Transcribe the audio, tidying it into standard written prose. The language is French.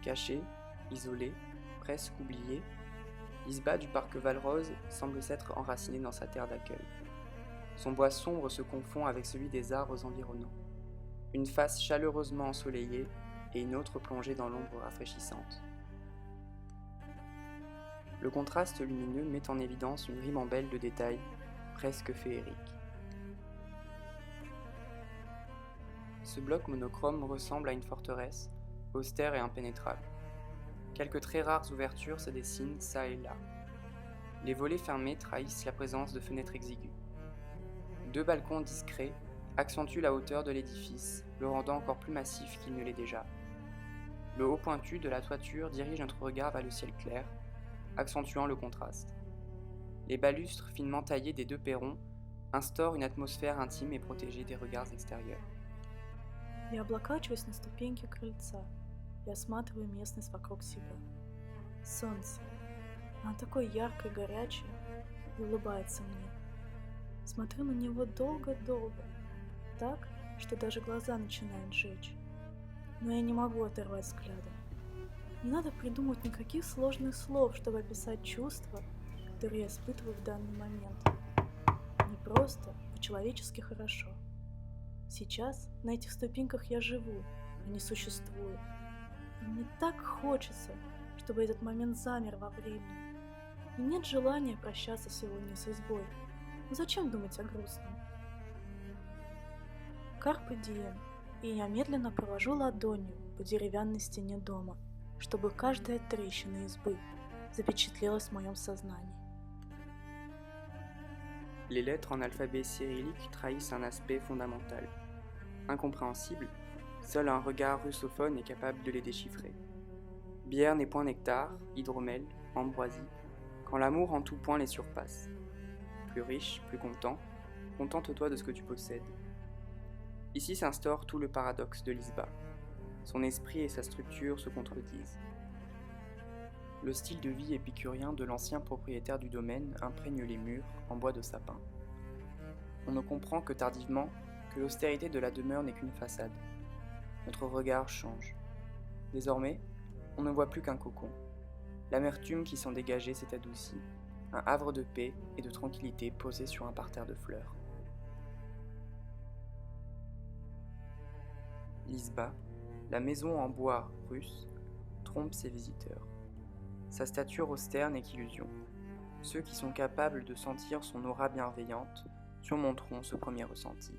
Cachée, isolée, presque oubliée, Lisba du parc Valrose semble s'être enracinée dans sa terre d'accueil. Son bois sombre se confond avec celui des arbres environnants. Une face chaleureusement ensoleillée et une autre plongée dans l'ombre rafraîchissante. Le contraste lumineux met en évidence une ribambelle de détails presque féeriques. Ce bloc monochrome ressemble à une forteresse, austère et impénétrable. Quelques très rares ouvertures se dessinent çà et là. Les volets fermés trahissent la présence de fenêtres exiguës. Deux balcons discrets accentuent la hauteur de l'édifice, le rendant encore plus massif qu'il ne l'est déjà. Le haut pointu de la toiture dirige notre regard vers le ciel clair, accentuant le contraste. Les balustres finement taillés des deux perrons instaurent une atmosphère intime et protégée des regards extérieurs. Я облокачиваюсь на ступеньки крыльца и осматриваю местность вокруг себя. Солнце. Оно такое яркое, горячее и улыбается мне. Смотрю на него долго-долго, так, что даже глаза начинают жечь. Но я не могу оторвать взгляда. Не надо придумывать никаких сложных слов, чтобы описать чувства, которые я испытываю в данный момент. Не просто, по-человечески хорошо. Сейчас на этих ступеньках я живу, а не существую. И мне так хочется, чтобы этот момент замер во времени. И нет желания прощаться сегодня с избой. Но зачем думать о грустном? Карпе дием, и я медленно провожу ладонью по деревянной стене дома, чтобы каждая трещина избы запечатлелась в моем сознании. Les lettres en alphabet cyrillique trahissent un aspect fondamental. Incompréhensible, seul un regard russophone est capable de les déchiffrer. Bière n'est point nectar, hydromel, ambroisie, quand l'amour en tout point les surpasse. Plus riche, plus content, contente-toi de ce que tu possèdes. Ici s'instaure tout le paradoxe de Lisba. Son esprit et sa structure se contredisent. Le style de vie épicurien de l'ancien propriétaire du domaine imprègne les murs en bois de sapin. On ne comprend que tardivement que l'austérité de la demeure n'est qu'une façade. Notre regard change. Désormais, on ne voit plus qu'un cocon. L'amertume qui s'en dégageait s'est adoucie, un havre de paix et de tranquillité posé sur un parterre de fleurs. Lisba, la maison en bois russe, trompe ses visiteurs. Sa stature austère n'est qu'illusion. Ceux qui sont capables de sentir son aura bienveillante surmonteront ce premier ressenti.